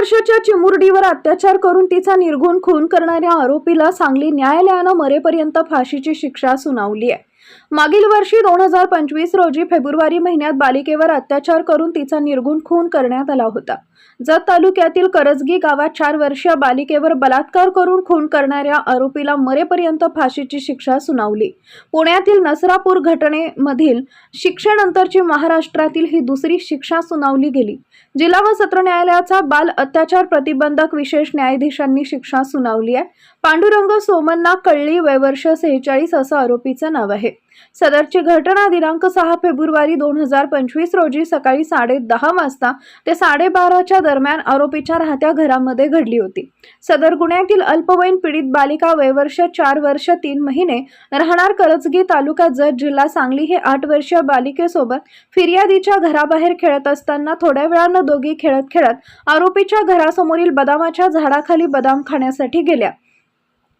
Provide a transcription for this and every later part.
वर्षाच्या चिमुरडीवर अत्याचार करून तिचा निर्घृण खून करणाऱ्या आरोपीला सांगली न्यायालयानं मरेपर्यंत फाशीची शिक्षा सुनावली आहे। मागील वर्षी 2025 रोजी फेब्रुवारी महिन्यात बालिकेवर अत्याचार करून तिचा निर्घृण खून करण्यात आला होता। जत तालुक्यातील करजगी गावात 4 वर्षीय बालिकेवर बलात्कार करून खून करणाऱ्या आरोपीला मरेपर्यंत फाशीची शिक्षा सुनावली। पुण्यातील नसरापूर घटनेमधील शिक्षेनंतरची महाराष्ट्रातील ही दुसरी शिक्षा सुनावली गेली। जिल्हा व सत्र न्यायालयाचा बाल अत्याचार प्रतिबंधक विशेष न्यायाधीशांनी शिक्षा सुनावली आहे। पांडुरंग सोमण्णा कळली, वय वर्ष 46 असं आरोपीचं नाव आहे। सदरची घटना दिनांक 6 फेब्रुवारी 2025 रोजी सकाळी 10:30 वाजता ते 12:30च्या दरम्यान आरोपीच्या राहत्या घरामध्ये घडली होती। सदर गुन्ह्यातील अल्पवयीन पीडित बालिका वय वर्ष 4 वर्ष 3 महिने राहणार करजगी तालुका जत जिल्हा सांगली हे 8 वर्षीय बालिकेसोबत फिर्यादीच्या घराबाहेर खेळत असताना थोड्या वेळानं दोघी खेळत खेळत आरोपीच्या घरासमोरील बदामाच्या झाडाखाली बदाम खाण्यासाठी गेल्या।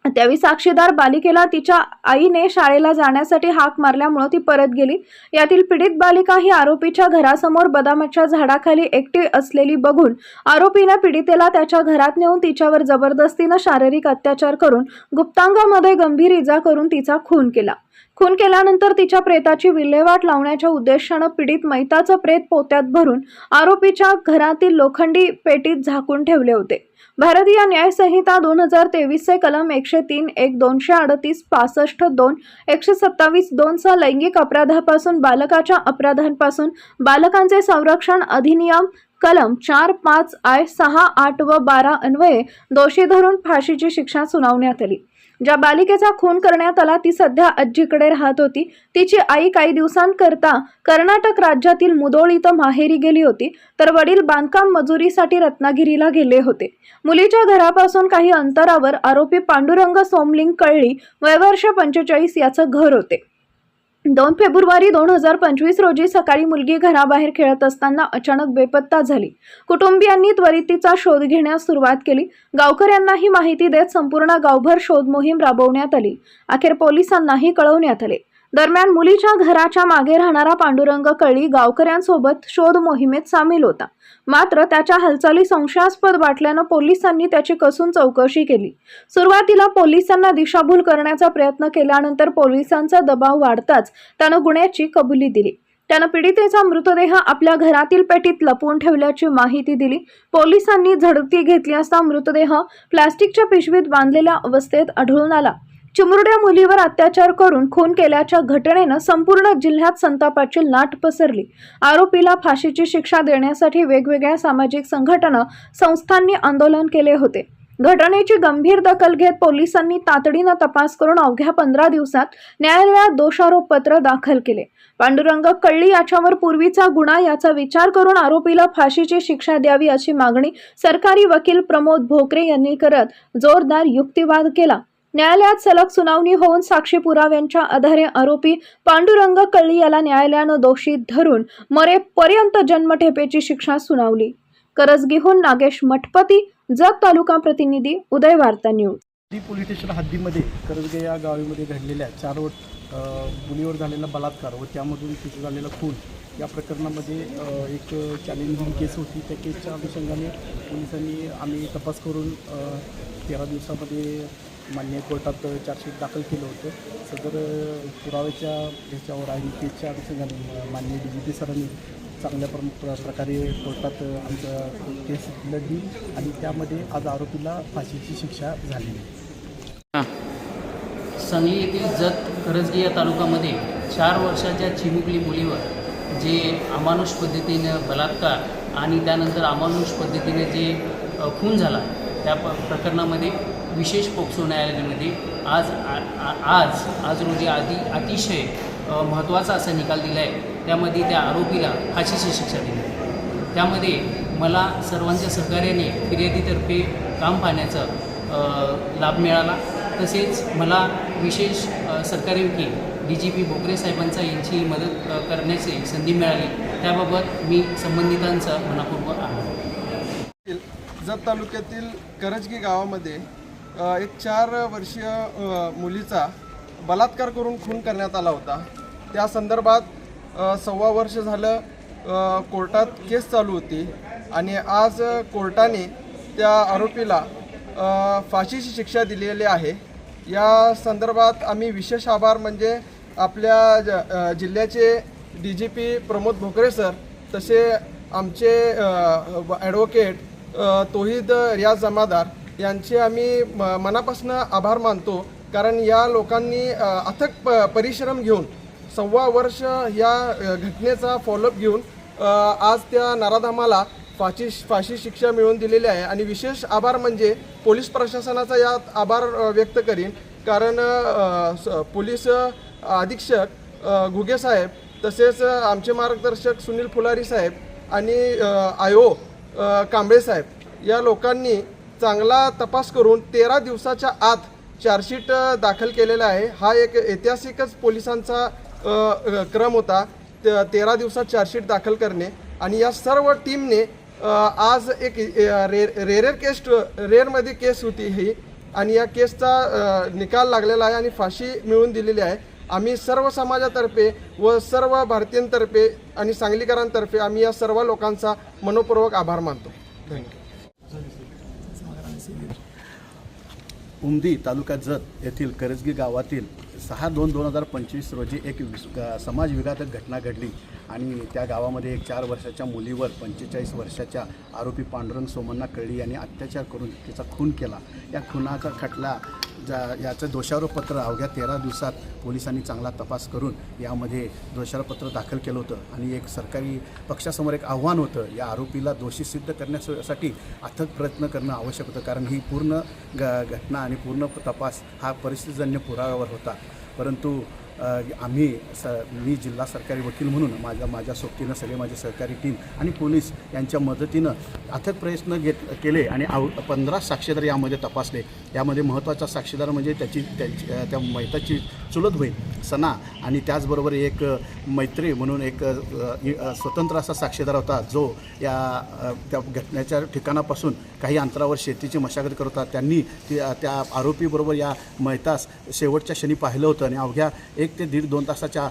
त्यावेळी साक्षीदार बालिकेला तिच्या आईने शाळेला जाण्यासाठी हाक मारल्यामुळे ती परत गेली। यातील पीडित बालिका ही आरोपीच्या घरासमोर बदामाच्या झाडाखाली एकटी असलेली बघून आरोपीने पीडितेला त्याच्या घरात नेऊन तिच्यावर जबरदस्तीने शारीरिक अत्याचार करून गुप्तांगामध्ये गंभीर इजा करून तिचा खून केला। खून केल्यानंतर तिच्या प्रेताची विल्हेवाट लावण्याच्या उद्देशाने पीडित मैताचं प्रेत पोत्यात भरून आरोपीच्या घरातील लोखंडी पेटीत झाकून ठेवले होते। भारतीय न्याय संहिता 2023 चे कलम 103, 1, 238, 65, 2, 127, 2 सह लैंगिक अपराधापासून बालकाच्या अपराधांपासून बालकांचे संरक्षण अधिनियम कलम 4, 5, I, 6, 8 व 12 अन्वये दोषी धरून फाशीची शिक्षा सुनावण्यात आली। ज्या बालिकेचा खून करण्यात आला ती सध्या आजीकडे राहत होती। तिची आई काही दिवसांकरता कर्नाटक राज्यातील मुधोळ इथं माहेरी गेली होती, तर वडील बांधकाम मजुरीसाठी रत्नागिरीला गेले होते। मुलीच्या घरापासून काही अंतरावर आरोपी पांडुरंग सोमलिंग कळली, वय वर्ष 45 याचं घर होते। 2 फेब्रुवारी 2025 रोजी सकाळी मुलगी घराबाहेर खेळत असताना अचानक बेपत्ता झाली। कुटुंबियांनी त्वरित तिचा शोध घेण्यास सुरुवात केली। गावकऱ्यांनाही माहिती देत संपूर्ण गावभर शोध मोहीम राबवण्यात आली। अखेर पोलिसांनाही कळवण्यात आले। दरम्यान मुलीच्या घराच्या मागे राहणारा पांडुरंग कळली गावकऱ्यांसोबत शोध मोहिमेत सामील होता। मात्र त्याच्या हालचाली संशयास्पद वाटल्यानं पोलिसांनी त्याची कसून चौकशी केली। सुरुवातीला पोलिसांना दिशाभूल करण्याचा प्रयत्न केल्यानंतर पोलिसांचा दबाव वाढताच त्यानं गुन्ह्याची कबुली दिली। त्यानं पीडितेचा मृतदेह आपल्या घरातील पेटीत लपवून ठेवल्याची माहिती दिली। पोलिसांनी झडती घेतली असता मृतदेह प्लास्टिकच्या पिशवीत बांधलेल्या अवस्थेत आढळून आला। चिमुरड्या मुलीवर अत्याचार करून खून केल्याच्या घटनेनं संपूर्ण जिल्ह्यात संतापाची लाट पसरली। आरोपीला फाशीची शिक्षा देण्यासाठी वेगवेगळ्या सामाजिक संघटना संस्थांनी आंदोलन केले होते। घटनेची गंभीर दखल घेत पोलिसांनी तातडीनं तपास करून अवघ्या 15 दिवसात न्यायालयात दोषारोप पत्र दाखल केले। पांडुरंग कळली याच्यावर पूर्वीचा गुन्हा याचा विचार करून आरोपीला फाशीची शिक्षा द्यावी अशी मागणी सरकारी वकील प्रमोद भोकरे यांनी करत जोरदार युक्तिवाद केला। न्यायालयात सलग सुनावणी होऊन साक्षी पुराव्यांच्या आधारे आरोपी पांडुरंग कळली याला न्यायालयानं दोषी धरून मरेपर्यंत जन्मठेपेची शिक्षा सुनावली। करजगीहून नागेश मठपती, जत तालुका प्रतिनिधी, उदय वार्ता न्यूज। पोलीस स्टेशन हद्दीमध्ये करजगे या गावामध्ये घडलेल्या 4 मुलीवर झालेला बलात्कार व त्यामधून तिचा झालेला खून या प्रकरणामध्ये एक चॅलेंजिंग केस होती। त्या केसच्या अनुषंगाने पोलिसांनी आम्ही तपास करून 13 दिवसामध्ये मान्य कोर्टात चार्जशीट दाखल केलं होतं। सदर पुराव्याच्या ह्याच्यावर आणि केसच्या अनुषंगाने मान्य DGP सरांनी चांगल्या प्रकारे कोर्टात आमचं केस लढली आणि त्यामध्ये आज आरोपीला फाशीची शिक्षा झाली। सांगली येथील जत करजगी या तालुक्यामध्ये 4 वर्षाच्या चिमुकली मुलीवर जे अमानुष पद्धतीने बलात्कार आणि त्यानंतर अमानुष पद्धतीने जे खून झाला त्या प्रकरणामध्ये विशेष पोक्सो न्यायालयामध्ये आज रोजी अतिशय महत्त्वाचा असा निकाल दिला आहे। त्यामध्ये त्या आरोपीला फाशीची शिक्षा दिली। त्यामध्ये मला सर्वांच्या सहकार्याने फिर्यादीतर्फे काम पाहण्याचा लाभ मिळाला। तसेच मला विशेष सरकारी वकील DGP भोकरे साहेबांचा यांची मदत करण्याची संधी मिळाली। त्याबाबत मी संबंधितांचा मनापूर्वक आभार। जत तालुक्यातील करजगी गावामध्ये एक 4 वर्षीय मुलीचा बलात्कार करून खून करण्यात आला होता। त्या संदर्भात 1.25 वर्ष झालं कोर्टात केस चालू होती आणि आज कोर्टाने त्या आरोपीला फाशीची शिक्षा दिलेली आहे. या संदर्भात आम्ही विशेष आभार म्हणजे आपल्या जिल्ह्याचे DGP प्रमोद भोकरे सर, तसे आमचे ॲडव्होकेट तौहीद रियाज जमादार यांचे आम्ही मनापासून आभार मानतो. कारण या लोकांनी अथक परिश्रम घेऊन 1.25 वर्ष या घटनेचा फॉलोअप घेऊन आज त्या नराधमाला फाशी शिक्षा मिळवून दिलेली आहे. आणि विशेष आभार म्हणजे पोलीस प्रशासनाचा यात आभार व्यक्त करीन. कारण पोलीस अधीक्षक घुगे साहेब, तसेच आमचे मार्गदर्शक सुनील फुलारी साहेब आणि IO कांबळे साहेब या लोकांनी चांगला तपास करून 13 दिवसाच्या आत चार्जशीट दाखल केलेला आहे. हा एक ऐतिहासिकच पोलिसांचा क्रम होता, 13 दिवसात चार्जशीट दाखल करणे. आणि या सर्व टीमने आज एक रेअरमध्ये केस होती ही, आणि या केसचा निकाल लागलेला आहे आणि फाशी मिळवून दिलेली आहे. आम्ही सर्व समाजातर्फे व सर्व भारतीयांतर्फे आणि सांगलीकरांतर्फे आम्ही या सर्व लोकांचा मनपूर्वक आभार मानतो. धन्यवाद. उमदी तालुका जत येथील करजगी गावातील 6/2/2025 रोजी एक समाज विघातक घटना घडली आणि त्या गावामध्ये एक 4 वर्षाच्या मुलीवर 45 वर्षाच्या आरोपी पांडुरंग सोमण्णा कळली यांनी अत्याचार करून तिचा खून केला. या खुनाचा खटला याचं दोषारोपपत्र अवघ्या 13 दिवसात पोलिसांनी चांगला तपास करून यामध्ये दोषारोपपत्र दाखल केलं होतं. आणि एक सरकारी पक्षासमोर एक आव्हान होतं, या आरोपीला दोषी सिद्ध करण्यासाठी अथक प्रयत्न करणं आवश्यक होतं. कारण ही पूर्ण घटना आणि पूर्ण तपास हा परिस्थितीजन्य पुराव्यावर होता. परंतु मी जिल्हा सरकारी वकील म्हणून माझ्या सोबतीनं सगळे माझे सहकारी टीम आणि पोलीस यांच्या मदतीनं अथक प्रयत्न केले आणि 15 साक्षीदार यामध्ये तपासले. यामध्ये महत्त्वाचा साक्षीदार म्हणजे त्या मैताची चुलत बहीण सना आणि त्याचबरोबर एक मैत्री म्हणून एक स्वतंत्र असा साक्षीदार होता, जो त्या घटनेच्या ठिकाणापासून काही अंतरावर शेतीची मशागत करत होता. त्यांनी त्या आरोपीबरोबर या मैतास शेवटच्या क्षणी पाहिलं होतं आणि अवघ्या 1 ते 1.5-2 तासाच्या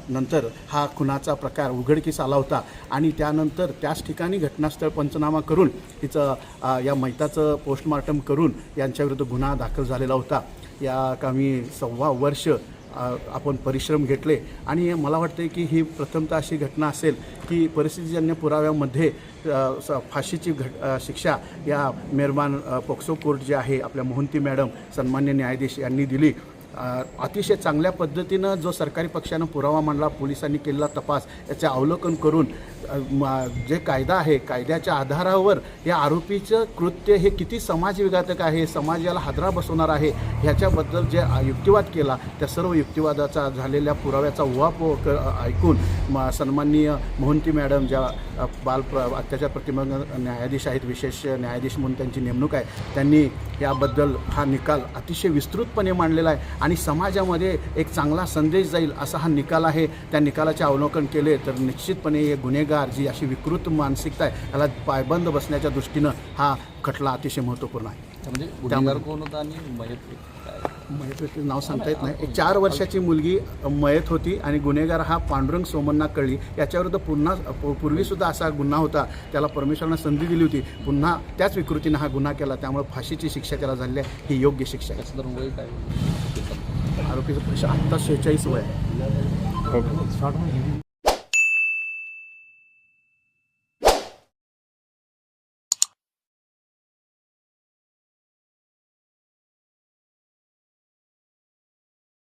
नंतर हा खुनाचा प्रकार उघडकीस आला होता. आणि त्यानंतर त्याच ठिकाणी घटनास्थळ पंचनामा करून तिचं या मैताचं पोस्टमार्टम करून यांच्याविरुद्ध गुन्हा दाखल झालेला होता. या कामी 1.25 वर्ष आपण परिश्रम घेतले आणि मला वाटते की ही प्रथमतः अशी घटना असेल की परिस्थितीजन्य पुराव्यामध्ये फाशीची शिक्षा या मेहरबान पोक्सो कोर्ट जे आहे आपल्या मोहंती मॅडम सन्मान्य न्यायाधीश यांनी दिली. अतिशय चांगल्या पद्धतीनं जो सरकारी पक्षानं पुरावा मांडला, पोलिसांनी केलेला तपास याचे अवलोकन करून जे कायदा आहे कायद्याच्या आधारावर या आरोपीचं कृत्य हे किती समाजविघातक आहे, समाजाला हादरा बसवणार आहे, ह्याच्याबद्दल जे युक्तिवाद केला त्या सर्व युक्तिवादाचा झालेल्या पुराव्याचा उहापोह ऐकून सन्माननीय मोहंती मॅडम ज्या बाल अत्याचार प्रतिबंधक न्यायाधीश आहेत, विशेष न्यायाधीश म्हणून त्यांची नेमणूक आहे, त्यांनी याबद्दल हा निकाल अतिशय विस्तृतपणे मांडलेला आहे आणि समाजामध्ये एक चांगला संदेश जाईल असा हा निकाल आहे. त्या निकालाचे अवलोकन केले तर निश्चितपणे हे गुन्हेगार जी अशी विकृत मानसिकता आहे याला पायबंद बसण्याच्या दृष्टीनं हा खटला अतिशय महत्त्वपूर्ण आहे. म्हणजे गुन्हेगार कोण होता आणि मयत नाव सांगता येत नाही. एक 4 वर्षाची मुलगी मयत होती आणि गुन्हेगार हा पांडुरंग सोमण्णा कळली. याच्याविरुद्ध पूर्वीसुद्धा असा गुन्हा होता, त्याला परमेश्वरानं संधी दिली होती, पुन्हा त्याच विकृतीनं हा गुन्हा केला, त्यामुळे फाशीची शिक्षा त्याला झाली आहे. ही योग्य शिक्षा आहे. वय काय आरोपीचं आत्ता 46 वय आहे.